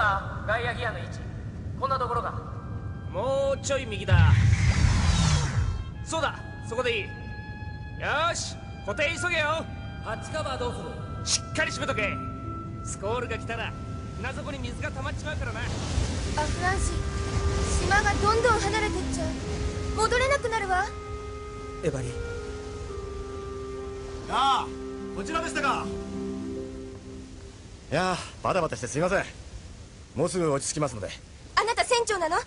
はガイアギアの位置、こんなところか。もうちょい右だ。そうだ、そこでいい。よーし、固定急げよ。ハッチカバーどうする？しっかり閉めとけ。スコールが来たら船底に水が溜まっちまうからな。アフランシ、島がどんどん離れてっちゃう。戻れなくなるわ。エバリ。ああ、こちらでしたか。いやあ、バタバタしてすいません。もうすぐ落ち着きますので。あなた船長なの？引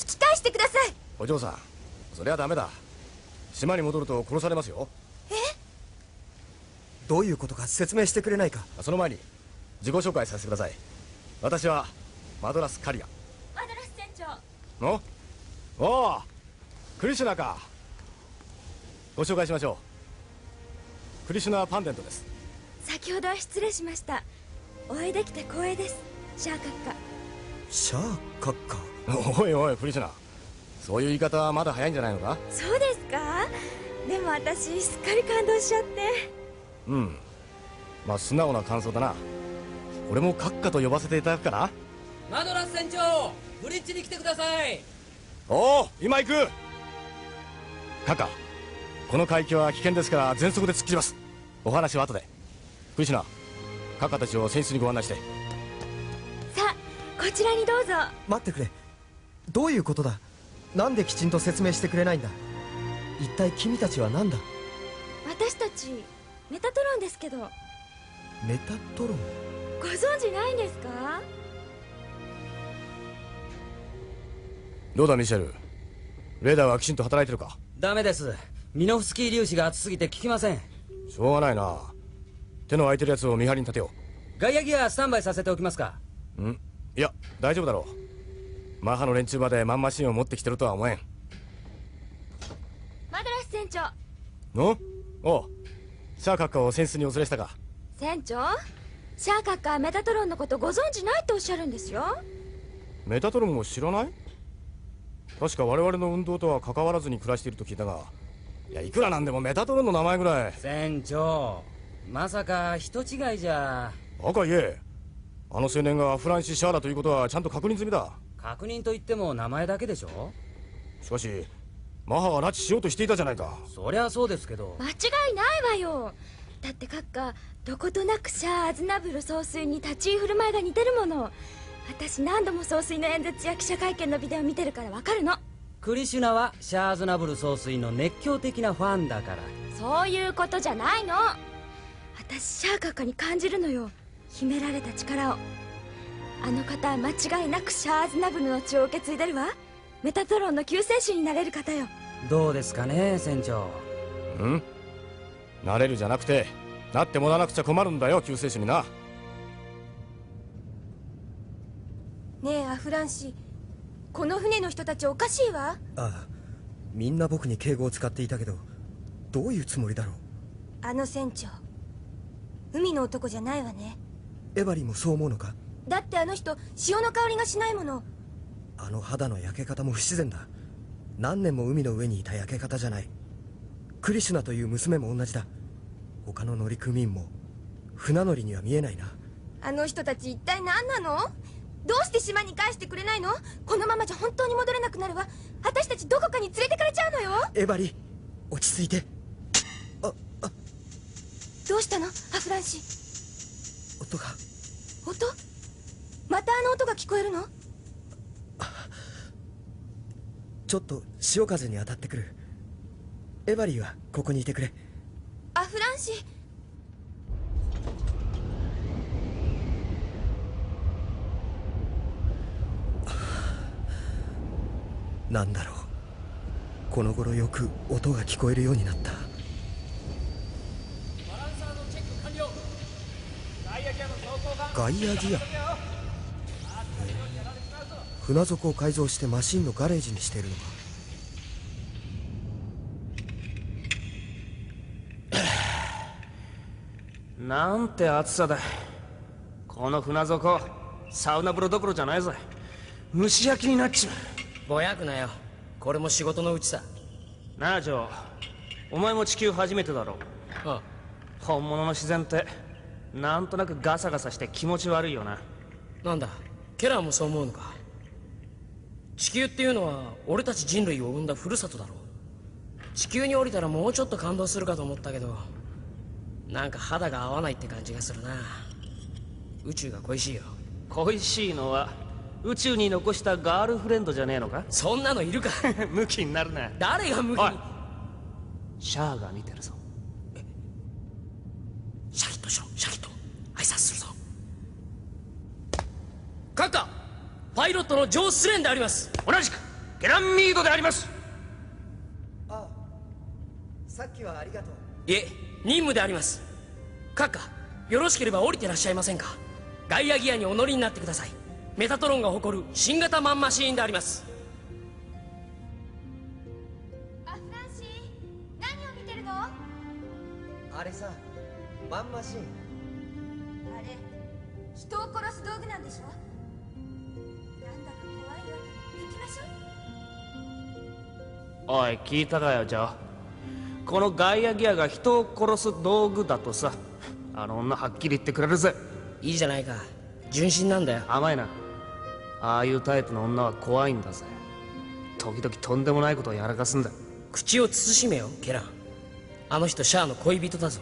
き返してください。お嬢さん、それはダメだ。島に戻ると殺されますよ。どういうことか説明してくれないか。その前に自己紹介させてください。私はマドラス・カリア。マドラス船長。のおお、クリシュナか。ご紹介しましょう。クリシュナ・パンデントです。先ほどは失礼しました。お会いできて光栄です、シャーカッカ。シャーカッカ。おいおいクリシュナ、そういう言い方はまだ早いんじゃないのか。そうですか。でも私すっかり感動しちゃって。うん、まあ素直な感想だな。俺もカッカと呼ばせていただくかな。マドラス船長、ブリッジに来てください。おお、今行く。カッカ、この海峡は危険ですから全速で突っ切ります。お話は後で。クリシュナ、カッカたちを船室にご案内して。さあ、こちらにどうぞ。待ってくれ。どういうことだ。なんできちんと説明してくれないんだ。一体君たちは何だ。私たちメタトロンですけど。メタトロン。ご存知ないんですか？どうだミシェル、レーダーはきちんと働いてるか。ダメです。ミノフスキー粒子が熱すぎて効きません。しょうがないな。手の空いてるやつを見張りに立てよガイアギアスタンバイさせておきますか。う。ん、いや大丈夫だろう。マッハの連中までマンマシンを持ってきてるとは思えん。マドラス船長。のおう、シャーカッカを船室にお連れしたか。船長、シャーカッカはメタトロンのことご存知ないとおっしゃるんですよ。メタトロンを知らない？確か我々の運動とは関わらずに暮らしていると聞いたが。いや、いくらなんでもメタトロンの名前ぐらい。船長、まさか人違いじゃ。赤いえ、あの青年がフランシス・シャーだということはちゃんと確認済みだ。確認といっても名前だけでしょ。しかしマッハが拉致しようとしていたじゃないか。そりゃそうですけど。間違いないわよ。だってカッカ、どことなくシャア・アズナブル総帥に立ち居振る舞いが似てるもの。私何度も総帥の演説や記者会見のビデオ見てるからわかるの。クリシュナはシャアーズナブル総帥の熱狂的なファンだから。そういうことじゃないの。私シャーカッカに感じるのよ、秘められた力を。あの方は間違いなくシャア・アズナブルの血を受け継いでるわ。メタトロンの救世主になれる方よ。どうですかね船長。ん？なれるじゃなくてなってもらわなくちゃ困るんだよ、救世主にな。ねえアフランシ、この船の人たちおかしいわ。ああ、みんな僕に敬語を使っていたけど、どういうつもりだろう。あの船長、海の男じゃないわね。エバリもそう思うのか。だってあの人潮の香りがしないもの。あの肌の焼け方も不自然だ。何年も海の上にいた焼け方じゃない。クリシュナという娘も同じだ。他の乗組員も船乗りには見えないな。あの人たち一体何なの？どうして島に返してくれないの？このままじゃ本当に戻れなくなるわ。私たちどこかに連れてかれちゃうのよ。エバリ、落ち着いて。どうしたのアフランシ。音が。音？またあの音が聞こえるの？ちょっと潮風に当たってくる。エバリーはここにいてくれ。アフランシ。なんだろう、この頃よく音が聞こえるようになった。バランサーのチェック完了。ガイアギアの走行が。ガイアギア。船底を改造してマシンのガレージにしているのか。なんて暑さだ。この船底サウナ風呂どころじゃないぞ。蒸し焼きになっちまう。ぼやくなよ、これも仕事のうちさ。なあジョー、お前も地球初めてだろ。ああ、本物の自然ってなんとなくガサガサして気持ち悪いよな。なんだ、ケラーもそう思うのか？地球っていうのは俺たち人類を生んだふるさとだろう。地球に降りたらもうちょっと感動するかと思ったけど、なんか肌が合わないって感じがするな。宇宙が恋しいよ。恋しいのは宇宙に残したガールフレンドじゃねえのか？そんなのいるか？ムキになるな。誰が向きおいに。シャアが見てるぞ。シャキッとしろ、シャキッと挨拶するぞ。閣下、パイロットのジョー・スレンであります。同じくゲランミードであります。ああ、さっきはありがとう。いえ、任務であります。閣下、よろしければ降りてらっしゃいませんか？ガイアギアにお乗りになってください。メタトロンが誇る新型マンマシーンであります。アフランシー、何を見てるの？あれさ、マンマシーン。あれ、人を殺す道具なんでしょ？なんだか怖いよ。行きましょう。おい、聞いたかよジョー。このガイアギアが人を殺す道具だとさ、あの女はっきり言ってくれるぜ。いいじゃないか、純真なんだよ。甘いな。ああいうタイプの女は怖いんだぜ。時々とんでもないことをやらかすんだ。口を慎めよ、ケラン。あの人シャアの恋人だぞ。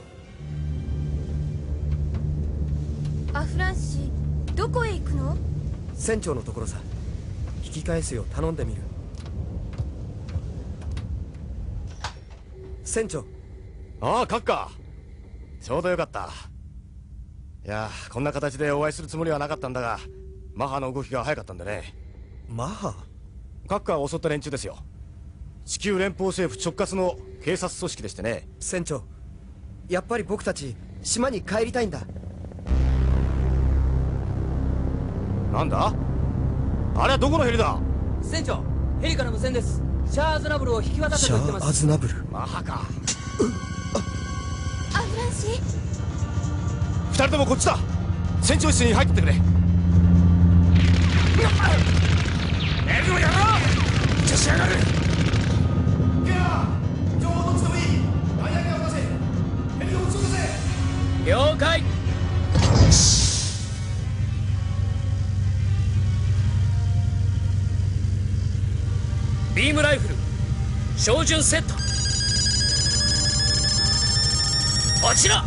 アフランシー、どこへ行くの？船長のところさ。引き返すよう頼んでみる。船長。ああ、閣下。ちょうどよかった。いや、こんな形でお会いするつもりはなかったんだが、マハの動きが早かったんでね。マハ？閣下を襲った連中ですよ。地球連邦政府直轄の警察組織でしてね。船長、やっぱり僕たち島に帰りたいんだ。なんだ？あれはどこのヘリだ？船長、ヘリから無線です。シャア・アズナブルを引き渡せシャア・と言ってます。アズナブル。マハか。アフランシー、二人ともこっちだ。船長室に入ってってくれ。エルの野郎！じゃしやがる！了解。ビームライフル照準セット。こちら。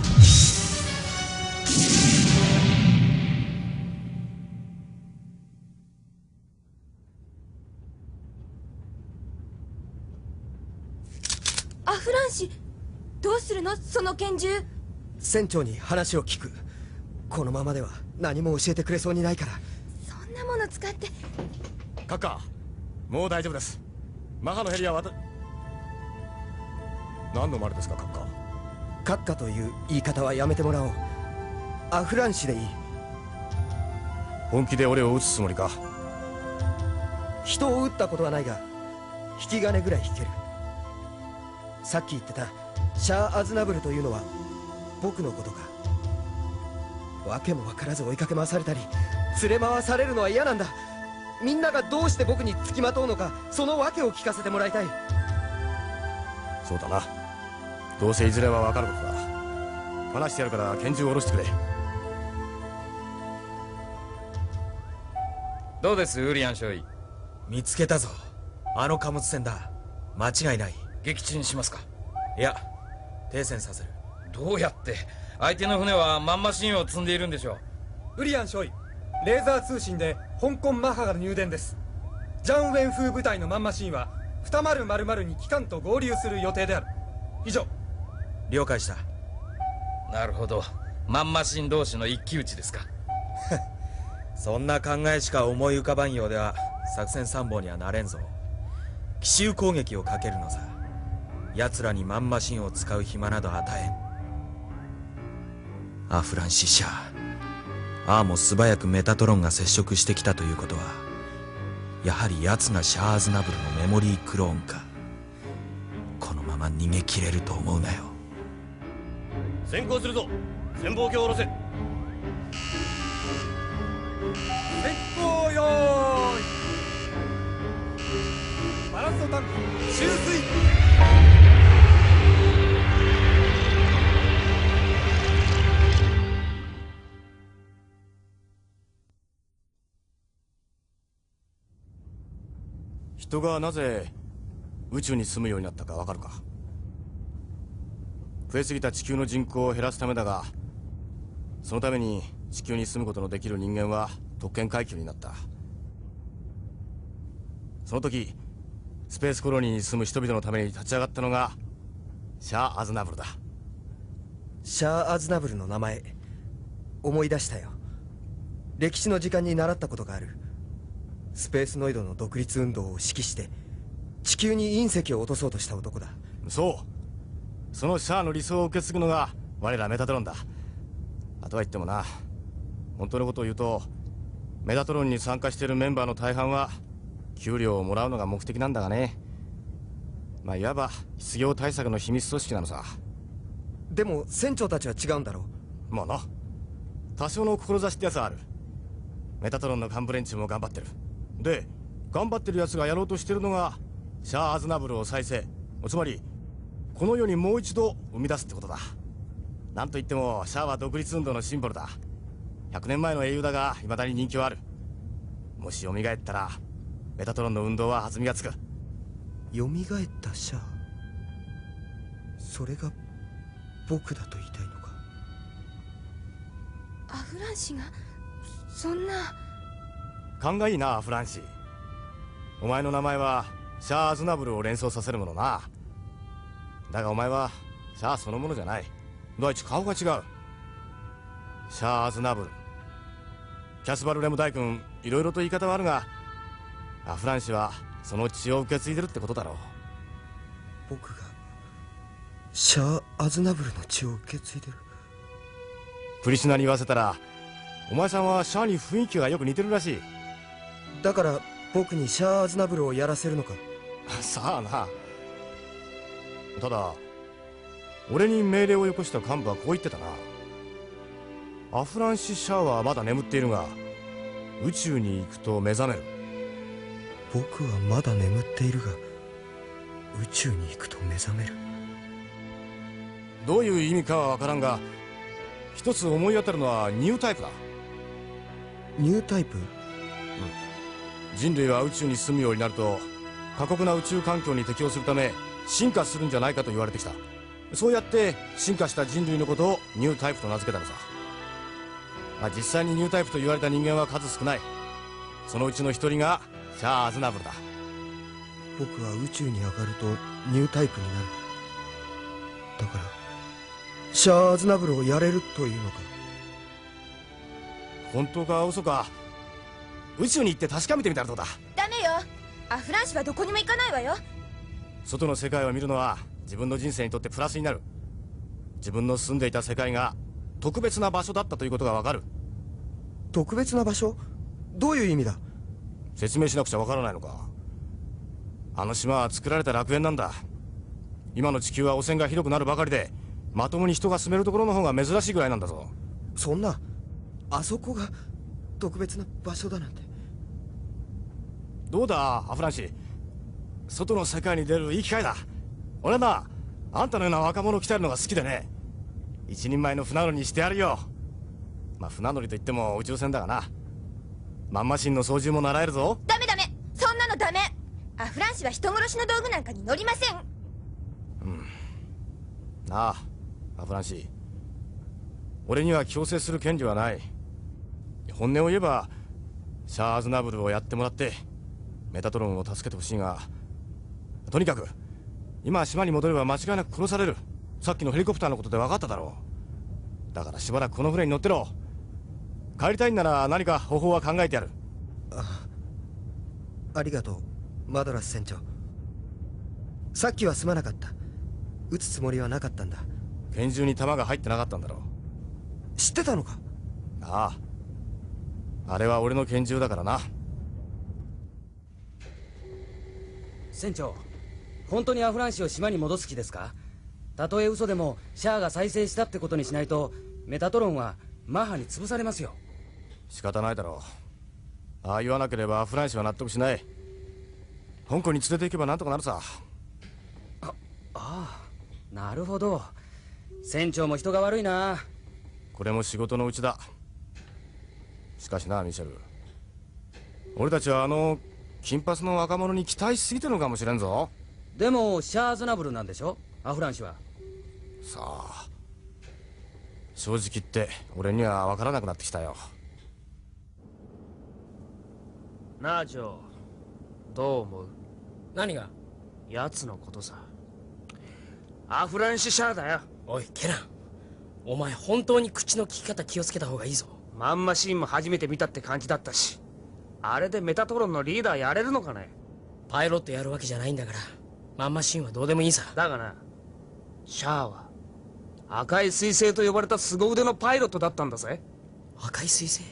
アフランシー、どうするのその拳銃？船長に話を聞く。このままでは何も教えてくれそうにないから。そんなもの使って。閣下、もう大丈夫です。マハのヘリは何の丸ですか、閣下。閣下という言い方はやめてもらおう。アフランシでいい。本気で俺を撃つつもりか？人を撃ったことはないが引き金ぐらい引ける。さっき言ってたシャア・アズナブルというのは僕のことか。わけも分からず追いかけ回されたり連れ回されるのは嫌なんだ。みんながどうして僕につきまとうのか、その訳を聞かせてもらいたい。そうだな。どうせいずれは分かることだ。話してやるから拳銃を下ろしてくれ。どうですウリアン少尉？見つけたぞ。あの貨物船だ。間違いない。撃沈しますか？いや、停船させる。どうやって？相手の船はマンマシンを積んでいるんでしょう。ウリアン少尉、レーザー通信で香港マッハから入電です。ジャン・ウェンフー部隊のマンマシンは2000に機関と合流する予定である。以上。了解した。なるほど、マンマシン同士の一騎打ちですか。そんな考えしか思い浮かばんようでは作戦参謀にはなれんぞ。奇襲攻撃をかけるのさ。奴らにマンマシンを使う暇など与えん。アフランシシャー、ああも素早くメタトロンが接触してきたということは、やはり奴がシャア・アズナブルのメモリークローンか。このまま逃げ切れると思うなよ。先行するぞ。潜望鏡を下ろせ。先行用意。バランスタンク注水。人がなぜ宇宙に住むようになったかわかるか？増えすぎた地球の人口を減らすためだが、そのために地球に住むことのできる人間は特権階級になった。その時スペースコロニーに住む人々のために立ち上がったのがシャア・アズナブルだ。シャア・アズナブルの名前思い出したよ。歴史の時間に習ったことがある。スペースノイドの独立運動を指揮して地球に隕石を落とそうとした男だ。そう、そのシャアの理想を受け継ぐのが我らメタトロンだ。あとは言ってもな、本当のことを言うとメタトロンに参加しているメンバーの大半は給料をもらうのが目的なんだがね。まあいわば失業対策の秘密組織なのさ。でも船長たちは違うんだろう。まあな、多少の志ってやつはある。メタトロンの幹部連中も頑張ってる。で頑張ってるやつがやろうとしてるのがシャア・アズナブルを再生、つまりこの世にもう一度生み出すってことだ。なんといってもシャアは独立運動のシンボルだ。100年前の英雄だが未だに人気はある。もし蘇ったらメタトロンの運動は弾みがつく。蘇ったシャア、それが僕だと言いたいのか？アフランシがそんな。勘がいいなアフランシ。お前の名前はシャア・アズナブルを連想させるものな。だがお前はシャアそのものじゃない。第一顔が違う。シャア・アズナブル、キャスバル・レム大君、いろいろと言い方はあるが、アフランシはその血を受け継いでるってことだろう。僕がシャア・アズナブルの血を受け継いでる？クリシュナに言わせたらお前さんはシャアに雰囲気がよく似てるらしい。だから僕にシャア・アズナブルをやらせるのか？さあな。ただ俺に命令をよこした幹部はこう言ってたな。アフランシ・シャアはまだ眠っているが宇宙に行くと目覚める。僕はまだ眠っているが宇宙に行くと目覚める。どういう意味かは分からんが、一つ思い当たるのはニュータイプだ。ニュータイプ？人類は宇宙に住むようになると過酷な宇宙環境に適応するため進化するんじゃないかと言われてきた。そうやって進化した人類のことをニュータイプと名付けたのさ。まあ、実際にニュータイプと言われた人間は数少ない。そのうちの一人がシャア・アズナブルだ。僕は宇宙に上がるとニュータイプになる。だからシャア・アズナブルをやれるというのか？本当か嘘か宇宙に行って確かめてみたらどうだ？ダメよ、アフランシはどこにも行かないわよ。外の世界を見るのは自分の人生にとってプラスになる。自分の住んでいた世界が特別な場所だったということがわかる。特別な場所？どういう意味だ？説明しなくちゃわからないのか。あの島は作られた楽園なんだ。今の地球は汚染がひどくなるばかりでまともに人が住めるところの方が珍しいぐらいなんだぞ。そんな、あそこが特別な場所だなんて。どうだアフランシ、外の世界に出るいい機会だ。俺な、あんたのような若者を鍛えるのが好きでね。一人前の船乗りにしてやるよ。まあ船乗りといっても宇宙船だがな。マンマシンの操縦も習えるぞ。ダメダメ、そんなのダメ。アフランシは人殺しの道具なんかに乗りません。なあアフランシ、俺には強制する権利はない。本音を言えばシャア・アズナブルをやってもらってメタトロンを助けてほしいが、とにかく今島に戻れば間違いなく殺される。さっきのヘリコプターのことで分かっただろう。だからしばらくこの船に乗ってろ。帰りたいんなら何か方法は考えてやる。ありがとうマドラス船長。さっきはすまなかった。撃つつもりはなかったんだ。拳銃に弾が入ってなかったんだろう。知ってたのか？ああ、あれは俺の拳銃だからな。船長、本当にアフランシを島に戻す気ですか？たとえ嘘でもシャアが再生したってことにしないとメタトロンはマッハに潰されますよ。仕方ないだろう。ああ言わなければアフランシは納得しない。香港に連れて行けばなんとかなるさ。ああ、なるほど。船長も人が悪いな。これも仕事のうちだ。しかしなミシェル、俺たちは金髪の若者に期待しすぎてるのかもしれんぞ。でもシャアーズナブルなんでしょ、アフラン氏は。さあ、正直言って俺には分からなくなってきたよ。なあジョー、どう思う？何が？奴のことさ。アフランシ・シャアだよ。おいケラン、お前本当に口の利き方気をつけた方がいいぞ。マンマシーンも初めて見たって感じだったし、あれでメタトロンのリーダーやれるのかね。パイロットやるわけじゃないんだから、マンマシンはどうでもいいさ。だがな、シャアは赤い彗星と呼ばれた凄腕のパイロットだったんだぜ。赤い彗星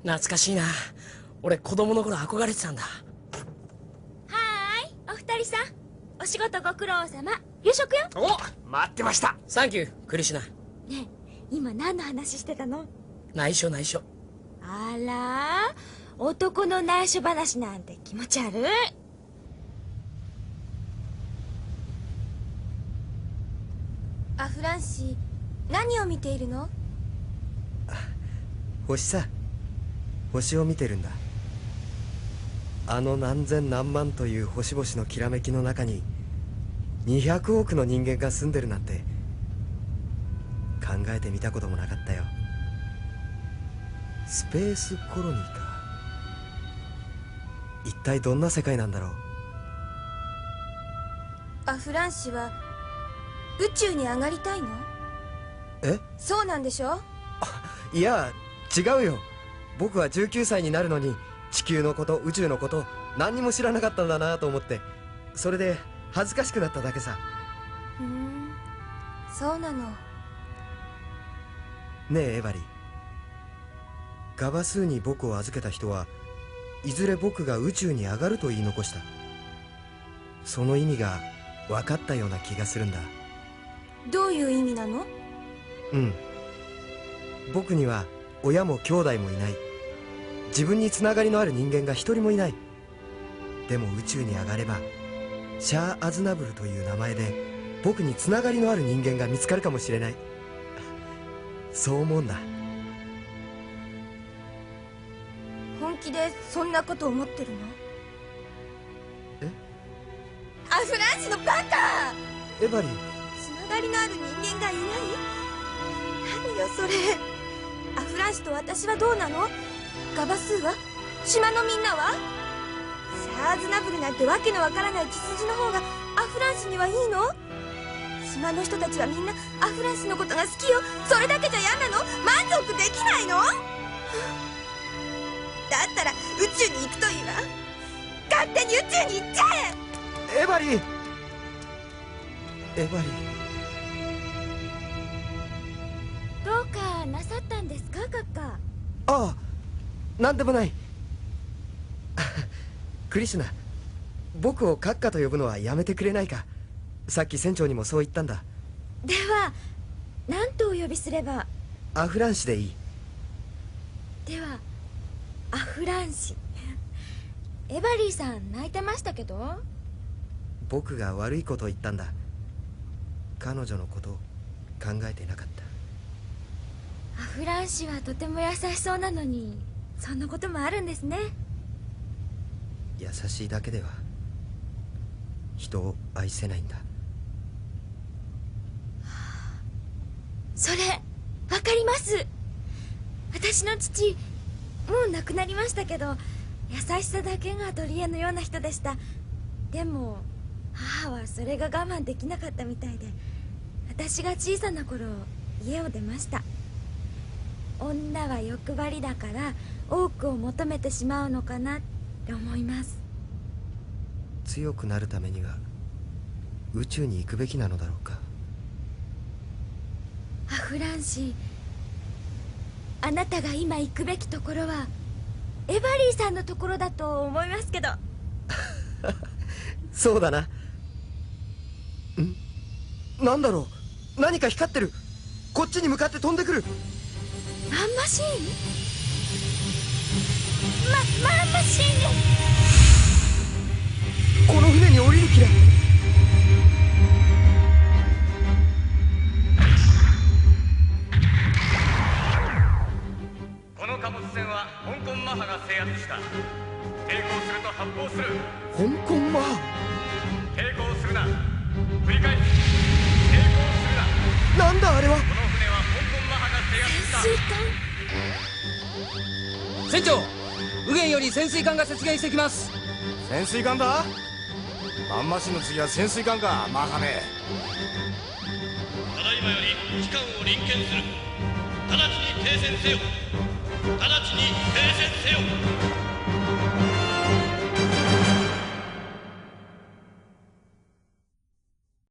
懐かしいな。俺子供の頃憧れてたんだ。はーい、お二人さん、お仕事ご苦労様。夕食よ。お、待ってました。サンキュークリシュナ。ねえ、今何の話してたの？内緒内緒。あら、男の内緒話なんて気持ち悪い。アフランシ、何を見ているの？星さ、星を見てるんだ。あの何千何万という星々のきらめきの中に200億の人間が住んでるなんて考えてみたこともなかったよ。スペースコロニーか。一体どんな世界なんだろう。アフランシは宇宙に上がりたいの？え？そうなんでしょ？いや違うよ。僕は19歳になるのに地球のこと宇宙のこと何にも知らなかったんだなと思って、それで恥ずかしくなっただけさ。ふん、そうなの。ねえエバリ、ガバスーに僕を預けた人はいずれ僕が宇宙に上がると言い残した。その意味が分かったような気がするんだ。どういう意味なの？うん、僕には親も兄弟もいない。自分につながりのある人間が一人もいない。でも宇宙に上がればシャア・アズナブルという名前で僕につながりのある人間が見つかるかもしれない。そう思うんだ。本気でそんなこと思ってるの？え？アフランシのバカ！エバリ、つながりのある人間がいない？何よそれ。アフランシと私はどうなの？ガバスーは？島のみんなは？シャアーズナブルなんてわけのわからない血筋の方がアフランシにはいいの？島の人たちはみんなアフランシのことが好きよ。それだけじゃ嫌なの？満足できないの？だったら宇宙に行くといいわ。勝手に宇宙に行っちゃえ！エバリ、エバリ、どうかなさったんですか、閣下？ああ、なんでもない。クリシュナ、僕を閣下と呼ぶのはやめてくれないか。さっき船長にもそう言ったんだ。では何とお呼びすれば？アフランシでいい。ではアフランシ。エバリーさん泣いてましたけど。僕が悪いことを言ったんだ。彼女のことを考えていなかった。アフランシはとても優しそうなのに、そんなこともあるんですね。優しいだけでは人を愛せないんだ。それわかります。私の父もう亡くなりましたけど、優しさだけが取り柄のような人でした。でも母はそれが我慢できなかったみたいで、私が小さな頃家を出ました。女は欲張りだから多くを求めてしまうのかなって思います。強くなるためには宇宙に行くべきなのだろうか。アフランシ、あなたが今行くべきところはエバリーさんのところだと思いますけど。そうだな。なんだろう。何か光ってる。こっちに向かって飛んでくる。マンマシーン？マンマシーンです。この船に降りる気だ。この貨物船は香港マハが制圧した。抵抗すると発砲する。香港マハ。抵抗するな。繰り返す。抵抗するな。なんだあれは。この船は香港マハが制圧した。船長、右舷より潜水艦が接岸してきます。潜水艦だ。マンマシンの次は潜水艦か、マハメ。ただいまより機関を臨検する。直ちに停船せよ。直ちに停船せよ。